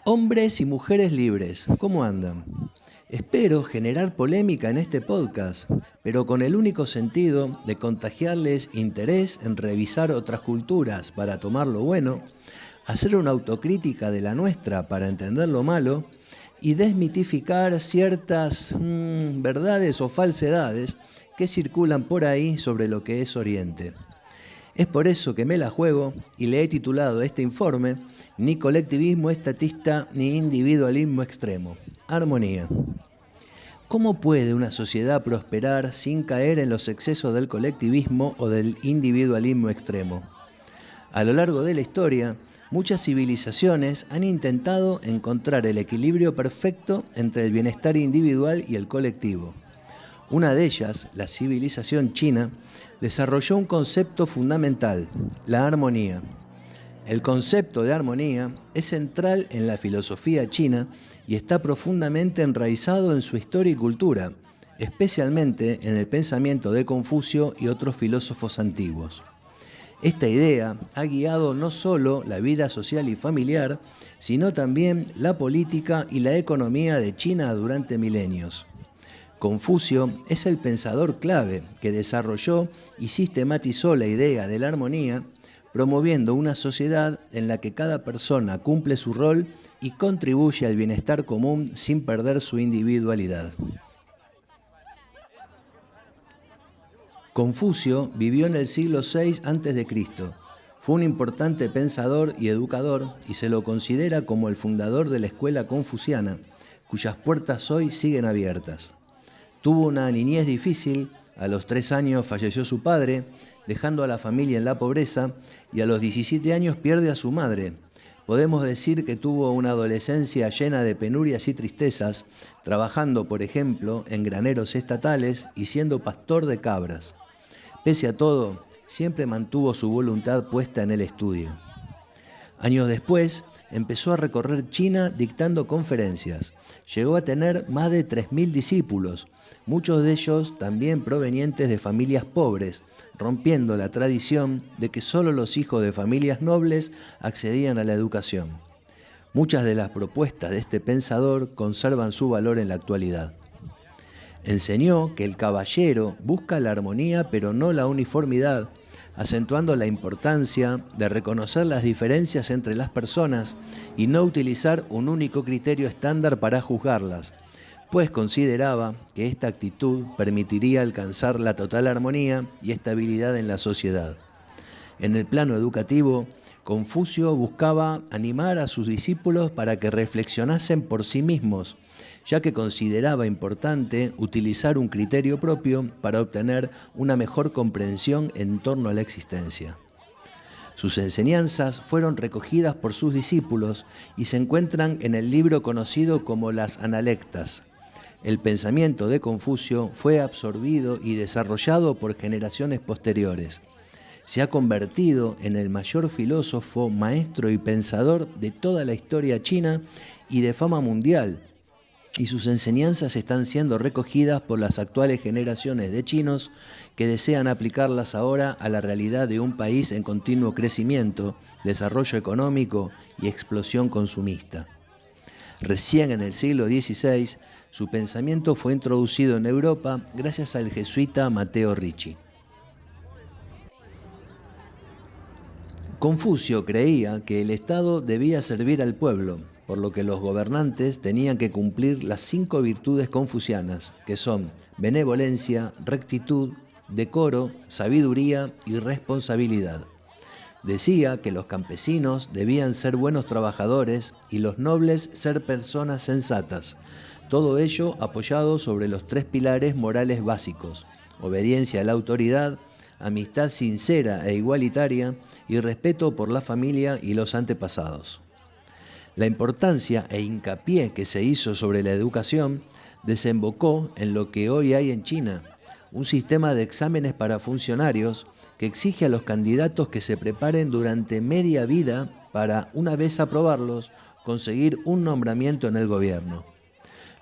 Hombres y mujeres libres, ¿cómo andan? Espero generar polémica en este podcast, pero con el único sentido de contagiarles interés en revisar otras culturas para tomar lo bueno, hacer una autocrítica de la nuestra para entender lo malo y desmitificar ciertas verdades o falsedades que circulan por ahí sobre lo que es Oriente. Es por eso que me la juego y le he titulado este informe Ni colectivismo estatista ni individualismo extremo. Armonía. ¿Cómo puede una sociedad prosperar sin caer en los excesos del colectivismo o del individualismo extremo? A lo largo de la historia, muchas civilizaciones han intentado encontrar el equilibrio perfecto entre el bienestar individual y el colectivo. Una de ellas, la civilización china, desarrolló un concepto fundamental, la armonía. El concepto de armonía es central en la filosofía china y está profundamente enraizado en su historia y cultura, especialmente en el pensamiento de Confucio y otros filósofos antiguos. Esta idea ha guiado no solo la vida social y familiar, sino también la política y la economía de China durante milenios. Confucio es el pensador clave que desarrolló y sistematizó la idea de la armonía, promoviendo una sociedad en la que cada persona cumple su rol y contribuye al bienestar común sin perder su individualidad. Confucio vivió en el siglo VI a.C. Fue un importante pensador y educador y se lo considera como el fundador de la escuela confuciana, cuyas puertas hoy siguen abiertas. Tuvo una niñez difícil, a los 3 años falleció su padre, dejando a la familia en la pobreza, y a los 17 años pierde a su madre. Podemos decir que tuvo una adolescencia llena de penurias y tristezas, trabajando, por ejemplo, en graneros estatales y siendo pastor de cabras. Pese a todo, siempre mantuvo su voluntad puesta en el estudio. Años después, empezó a recorrer China dictando conferencias. Llegó a tener más de 3.000 discípulos, muchos de ellos también provenientes de familias pobres, rompiendo la tradición de que solo los hijos de familias nobles accedían a la educación. Muchas de las propuestas de este pensador conservan su valor en la actualidad. Enseñó que el caballero busca la armonía pero no la uniformidad, acentuando la importancia de reconocer las diferencias entre las personas y no utilizar un único criterio estándar para juzgarlas, pues consideraba que esta actitud permitiría alcanzar la total armonía y estabilidad en la sociedad. En el plano educativo, Confucio buscaba animar a sus discípulos para que reflexionasen por sí mismos, ya que consideraba importante utilizar un criterio propio para obtener una mejor comprensión en torno a la existencia. Sus enseñanzas fueron recogidas por sus discípulos y se encuentran en el libro conocido como las Analectas. El pensamiento de Confucio fue absorbido y desarrollado por generaciones posteriores. Se ha convertido en el mayor filósofo, maestro y pensador de toda la historia china y de fama mundial, y sus enseñanzas están siendo recogidas por las actuales generaciones de chinos que desean aplicarlas ahora a la realidad de un país en continuo crecimiento, desarrollo económico y explosión consumista. Recién en el siglo XVI, su pensamiento fue introducido en Europa gracias al jesuita Matteo Ricci. Confucio creía que el Estado debía servir al pueblo, por lo que los gobernantes tenían que cumplir las 5 virtudes confucianas, que son benevolencia, rectitud, decoro, sabiduría y responsabilidad. Decía que los campesinos debían ser buenos trabajadores y los nobles ser personas sensatas, todo ello apoyado sobre los 3 pilares morales básicos: obediencia a la autoridad, amistad sincera e igualitaria y respeto por la familia y los antepasados. La importancia e hincapié que se hizo sobre la educación desembocó en lo que hoy hay en China, un sistema de exámenes para funcionarios que exige a los candidatos que se preparen durante media vida para, una vez aprobarlos, conseguir un nombramiento en el gobierno.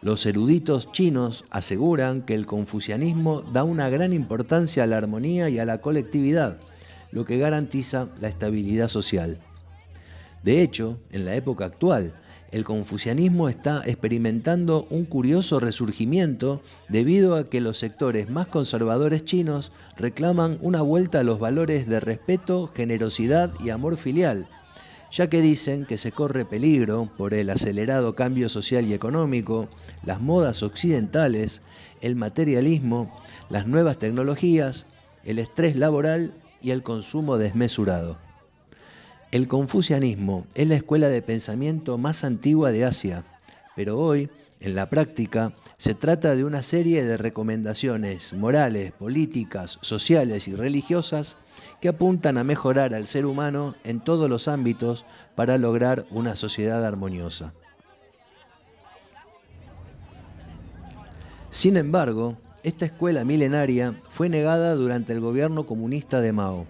Los eruditos chinos aseguran que el confucianismo da una gran importancia a la armonía y a la colectividad, lo que garantiza la estabilidad social. De hecho, en la época actual, El confucianismo está experimentando un curioso resurgimiento debido a que los sectores más conservadores chinos reclaman una vuelta a los valores de respeto, generosidad y amor filial, ya que dicen que se corre peligro por el acelerado cambio social y económico, las modas occidentales, el materialismo, las nuevas tecnologías, el estrés laboral y el consumo desmesurado. El confucianismo es la escuela de pensamiento más antigua de Asia, pero hoy, en la práctica, se trata de una serie de recomendaciones morales, políticas, sociales y religiosas que apuntan a mejorar al ser humano en todos los ámbitos para lograr una sociedad armoniosa. Sin embargo, esta escuela milenaria fue negada durante el gobierno comunista de Mao.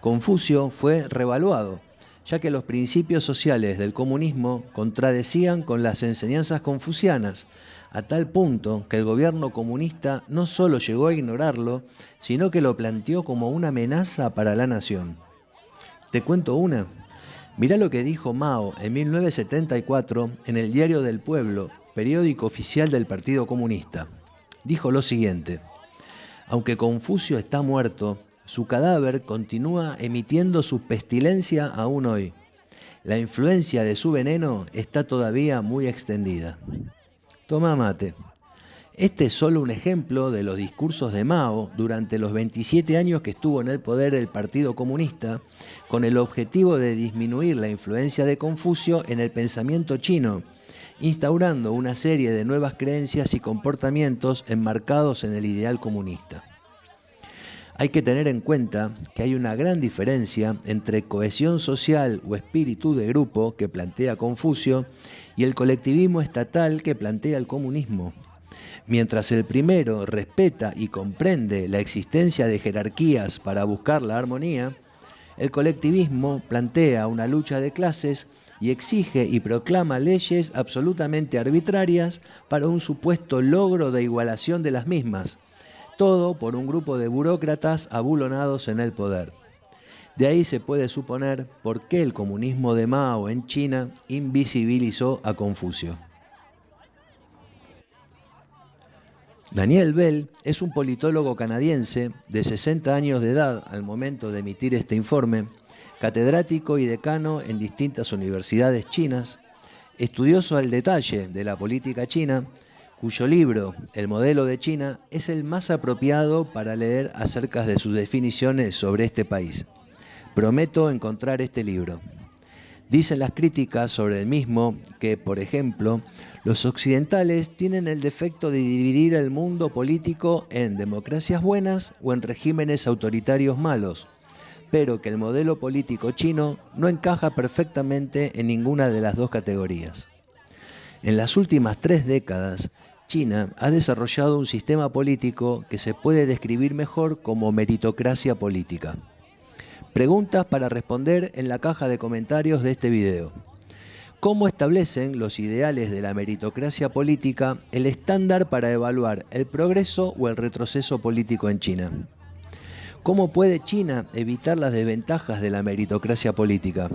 Confucio fue revaluado, ya que los principios sociales del comunismo contradecían con las enseñanzas confucianas, a tal punto que el gobierno comunista no solo llegó a ignorarlo, sino que lo planteó como una amenaza para la nación. ¿Te cuento una? Mirá lo que dijo Mao en 1974 en el Diario del Pueblo, periódico oficial del Partido Comunista. Dijo lo siguiente: aunque Confucio está muerto, su cadáver continúa emitiendo su pestilencia aún hoy. La influencia de su veneno está todavía muy extendida. Toma mate. Este es solo un ejemplo de los discursos de Mao durante los 27 años que estuvo en el poder el Partido Comunista, con el objetivo de disminuir la influencia de Confucio en el pensamiento chino, instaurando una serie de nuevas creencias y comportamientos enmarcados en el ideal comunista. Hay que tener en cuenta que hay una gran diferencia entre cohesión social o espíritu de grupo que plantea Confucio y el colectivismo estatal que plantea el comunismo. Mientras el primero respeta y comprende la existencia de jerarquías para buscar la armonía, el colectivismo plantea una lucha de clases y exige y proclama leyes absolutamente arbitrarias para un supuesto logro de igualación de las mismas. Todo por un grupo de burócratas abulonados en el poder. De ahí se puede suponer por qué el comunismo de Mao en China invisibilizó a Confucio. Daniel Bell es un politólogo canadiense de 60 años de edad al momento de emitir este informe, catedrático y decano en distintas universidades chinas, estudioso al detalle de la política china, cuyo libro, El modelo de China, es el más apropiado para leer acerca de sus definiciones sobre este país. Prometo encontrar este libro. Dicen las críticas sobre el mismo que, por ejemplo, los occidentales tienen el defecto de dividir el mundo político en democracias buenas o en regímenes autoritarios malos, pero que el modelo político chino no encaja perfectamente en ninguna de las dos categorías. En las últimas 3 décadas, China ha desarrollado un sistema político que se puede describir mejor como meritocracia política. Preguntas para responder en la caja de comentarios de este video. ¿Cómo establecen los ideales de la meritocracia política el estándar para evaluar el progreso o el retroceso político en China? ¿Cómo puede China evitar las desventajas de la meritocracia política?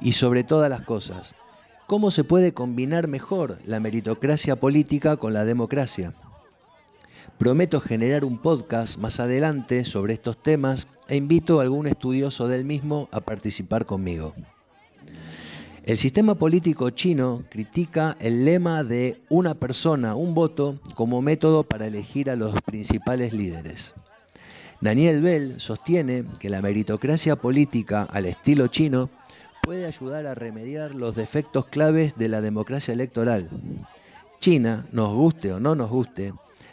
Y sobre todas las cosas, ¿cómo se puede combinar mejor la meritocracia política con la democracia? Prometo generar un podcast más adelante sobre estos temas e invito a algún estudioso del mismo a participar conmigo. El sistema político chino critica el lema de una persona, un voto como método para elegir a los principales líderes. Daniel Bell sostiene que la meritocracia política al estilo chino puede ayudar a remediar los defectos claves de la democracia electoral. China, nos guste o no nos guste,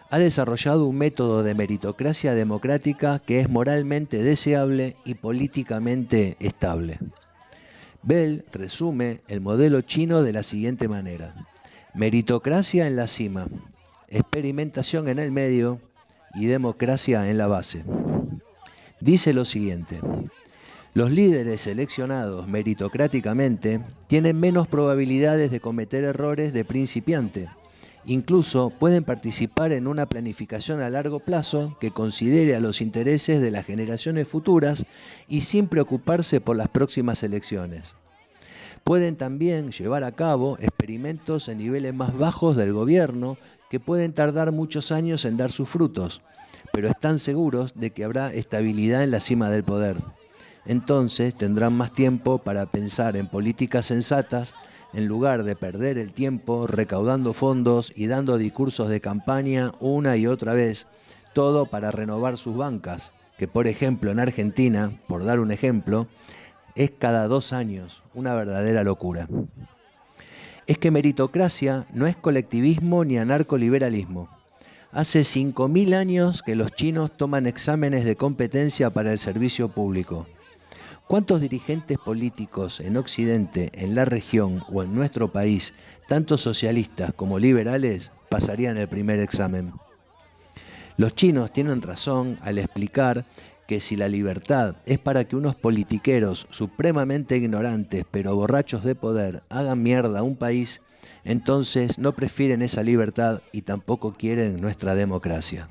ha desarrollado un método de meritocracia democrática que es moralmente deseable y políticamente estable. Bell resume el modelo chino de la siguiente manera: meritocracia en la cima, experimentación en el medio y democracia en la base. Dice lo siguiente: los líderes seleccionados meritocráticamente tienen menos probabilidades de cometer errores de principiante. Incluso pueden participar en una planificación a largo plazo que considere a los intereses de las generaciones futuras y sin preocuparse por las próximas elecciones. Pueden también llevar a cabo experimentos en niveles más bajos del gobierno que pueden tardar muchos años en dar sus frutos, pero están seguros de que habrá estabilidad en la cima del poder. Entonces tendrán más tiempo para pensar en políticas sensatas en lugar de perder el tiempo recaudando fondos y dando discursos de campaña una y otra vez, todo para renovar sus bancas, que por ejemplo en Argentina, por dar un ejemplo, es cada 2 años, una verdadera locura. Es que meritocracia no es colectivismo ni anarcoliberalismo. Hace 5.000 años que los chinos toman exámenes de competencia para el servicio público. ¿Cuántos dirigentes políticos en Occidente, en la región o en nuestro país, tanto socialistas como liberales, pasarían el primer examen? Los chinos tienen razón al explicar que si la libertad es para que unos politiqueros supremamente ignorantes pero borrachos de poder hagan mierda a un país, entonces no prefieren esa libertad y tampoco quieren nuestra democracia.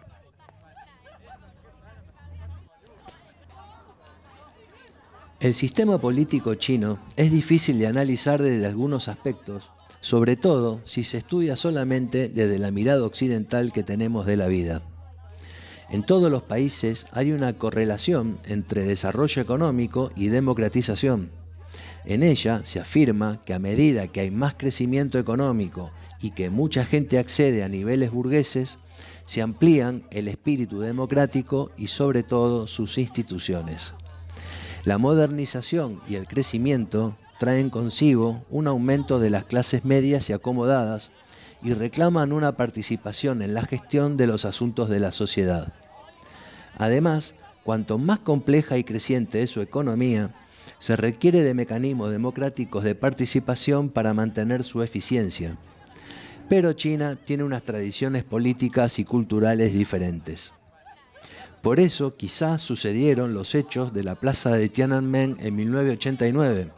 El sistema político chino es difícil de analizar desde algunos aspectos, sobre todo si se estudia solamente desde la mirada occidental que tenemos de la vida. En todos los países hay una correlación entre desarrollo económico y democratización. En ella se afirma que a medida que hay más crecimiento económico y que mucha gente accede a niveles burgueses, se amplían el espíritu democrático y sobre todo sus instituciones. La modernización y el crecimiento traen consigo un aumento de las clases medias y acomodadas y reclaman una participación en la gestión de los asuntos de la sociedad. Además, cuanto más compleja y creciente es su economía, se requiere de mecanismos democráticos de participación para mantener su eficiencia. Pero China tiene unas tradiciones políticas y culturales diferentes. Por eso quizás sucedieron los hechos de la plaza de Tiananmen en 1989.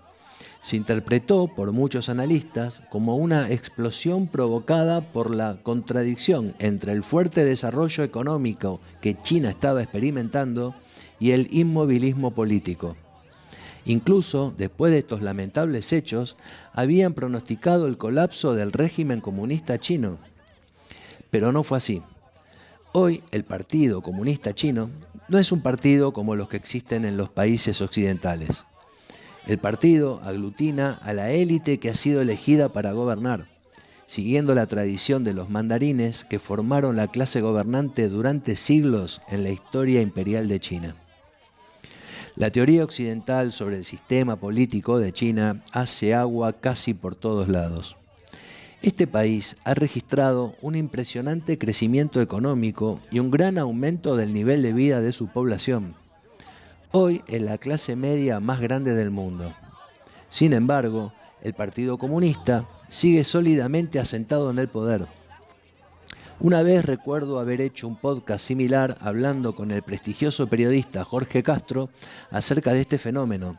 Se interpretó por muchos analistas como una explosión provocada por la contradicción entre el fuerte desarrollo económico que China estaba experimentando y el inmovilismo político. Incluso después de estos lamentables hechos, habían pronosticado el colapso del régimen comunista chino. Pero no fue así. Hoy el Partido Comunista Chino no es un partido como los que existen en los países occidentales. El partido aglutina a la élite que ha sido elegida para gobernar, siguiendo la tradición de los mandarines que formaron la clase gobernante durante siglos en la historia imperial de China. La teoría occidental sobre el sistema político de China hace agua casi por todos lados. Este país ha registrado un impresionante crecimiento económico y un gran aumento del nivel de vida de su población. Hoy es la clase media más grande del mundo. Sin embargo, el Partido Comunista sigue sólidamente asentado en el poder. Una vez recuerdo haber hecho un podcast similar hablando con el prestigioso periodista Jorge Castro acerca de este fenómeno.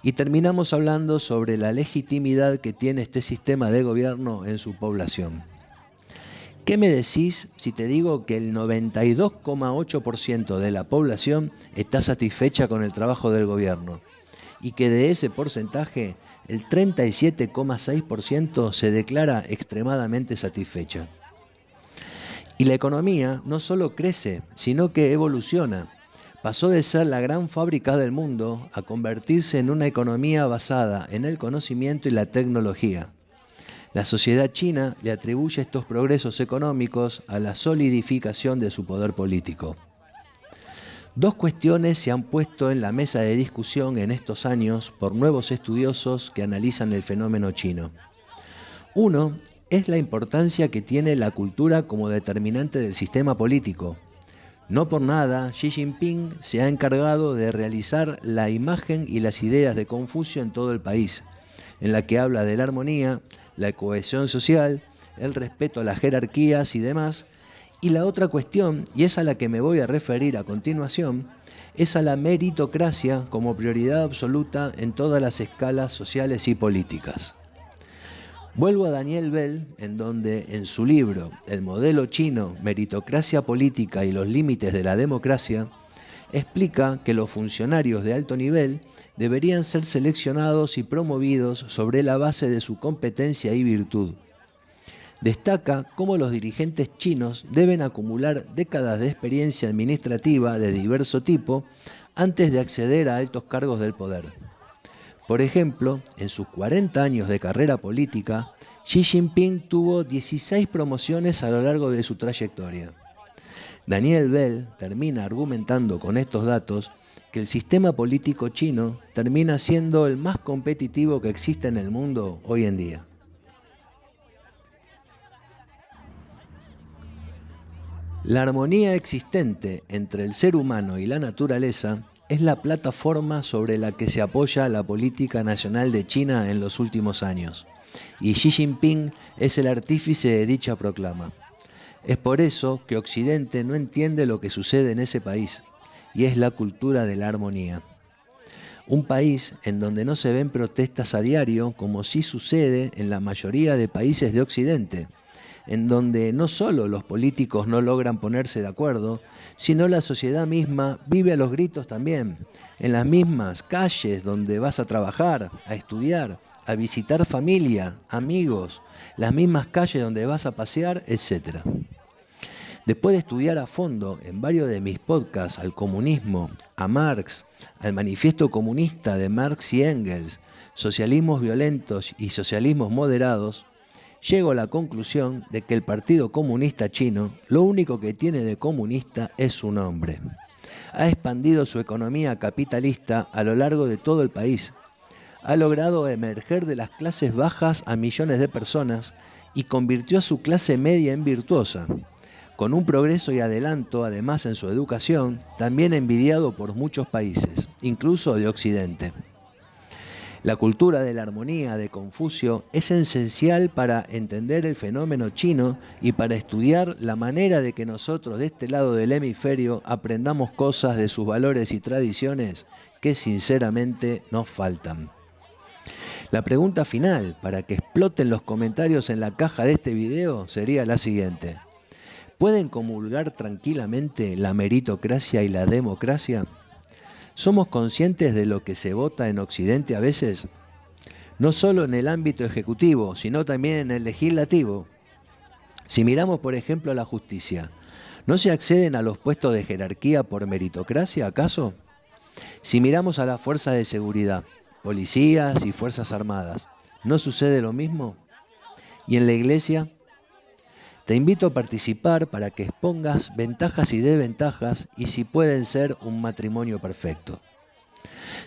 Y terminamos hablando sobre la legitimidad que tiene este sistema de gobierno en su población. ¿Qué me decís si te digo que el 92,8% de la población está satisfecha con el trabajo del gobierno y que de ese porcentaje el 37,6% se declara extremadamente satisfecha? Y la economía no solo crece, sino que evoluciona. Pasó de ser la gran fábrica del mundo a convertirse en una economía basada en el conocimiento y la tecnología. La sociedad china le atribuye estos progresos económicos a la solidificación de su poder político. Dos cuestiones se han puesto en la mesa de discusión en estos años por nuevos estudiosos que analizan el fenómeno chino. Uno es la importancia que tiene la cultura como determinante del sistema político. No por nada, Xi Jinping se ha encargado de realizar la imagen y las ideas de Confucio en todo el país, en la que habla de la armonía, la cohesión social, el respeto a las jerarquías y demás. Y la otra cuestión, y es a la que me voy a referir a continuación, es a la meritocracia como prioridad absoluta en todas las escalas sociales y políticas. Vuelvo a Daniel Bell, en donde en su libro El modelo chino, meritocracia política y los límites de la democracia, explica que los funcionarios de alto nivel deberían ser seleccionados y promovidos sobre la base de su competencia y virtud. Destaca cómo los dirigentes chinos deben acumular décadas de experiencia administrativa de diverso tipo antes de acceder a altos cargos del poder. Por ejemplo, en sus 40 años de carrera política, Xi Jinping tuvo 16 promociones a lo largo de su trayectoria. Daniel Bell termina argumentando con estos datos que el sistema político chino termina siendo el más competitivo que existe en el mundo hoy en día. La armonía existente entre el ser humano y la naturaleza es la plataforma sobre la que se apoya la política nacional de China en los últimos años, y Xi Jinping es el artífice de dicha proclama. Es por eso que Occidente no entiende lo que sucede en ese país, y es la cultura de la armonía. Un país en donde no se ven protestas a diario, como sí sucede en la mayoría de países de Occidente, en donde no solo los políticos no logran ponerse de acuerdo, sino la sociedad misma vive a los gritos también, en las mismas calles donde vas a trabajar, a estudiar, a visitar familia, amigos, las mismas calles donde vas a pasear, etc. Después de estudiar a fondo en varios de mis podcasts al comunismo, a Marx, al manifiesto comunista de Marx y Engels, socialismos violentos y socialismos moderados, llego a la conclusión de que el Partido Comunista Chino lo único que tiene de comunista es su nombre. Ha expandido su economía capitalista a lo largo de todo el país. Ha logrado emerger de las clases bajas a millones de personas y convirtió a su clase media en virtuosa, con un progreso y adelanto además en su educación, también envidiado por muchos países, incluso de Occidente. La cultura de la armonía de Confucio es esencial para entender el fenómeno chino y para estudiar la manera de que nosotros de este lado del hemisferio aprendamos cosas de sus valores y tradiciones que sinceramente nos faltan. La pregunta final, para que exploten los comentarios en la caja de este video, sería la siguiente. ¿Pueden comulgar tranquilamente la meritocracia y la democracia? ¿Somos conscientes de lo que se vota en Occidente a veces? No solo en el ámbito ejecutivo, sino también en el legislativo. Si miramos, por ejemplo, a la justicia, ¿no se acceden a los puestos de jerarquía por meritocracia, acaso? Si miramos a las fuerzas de seguridad, policías y fuerzas armadas, ¿no sucede lo mismo? ¿Y en la iglesia? Te invito a participar para que expongas ventajas y desventajas y si pueden ser un matrimonio perfecto.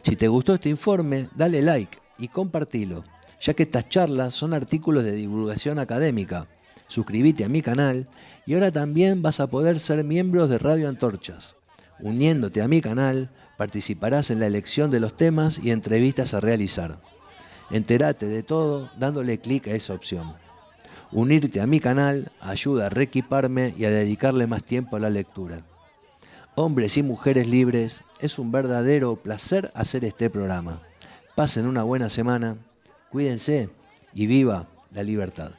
Si te gustó este informe, dale like y compartilo, ya que estas charlas son artículos de divulgación académica. Suscríbete a mi canal y ahora también vas a poder ser miembros de Radio Antorchas. Uniéndote a mi canal, participarás en la elección de los temas y entrevistas a realizar. Entérate de todo dándole clic a esa opción. Unirte a mi canal ayuda a reequiparme y a dedicarle más tiempo a la lectura. Hombres y mujeres libres, es un verdadero placer hacer este programa. Pasen una buena semana, cuídense y viva la libertad.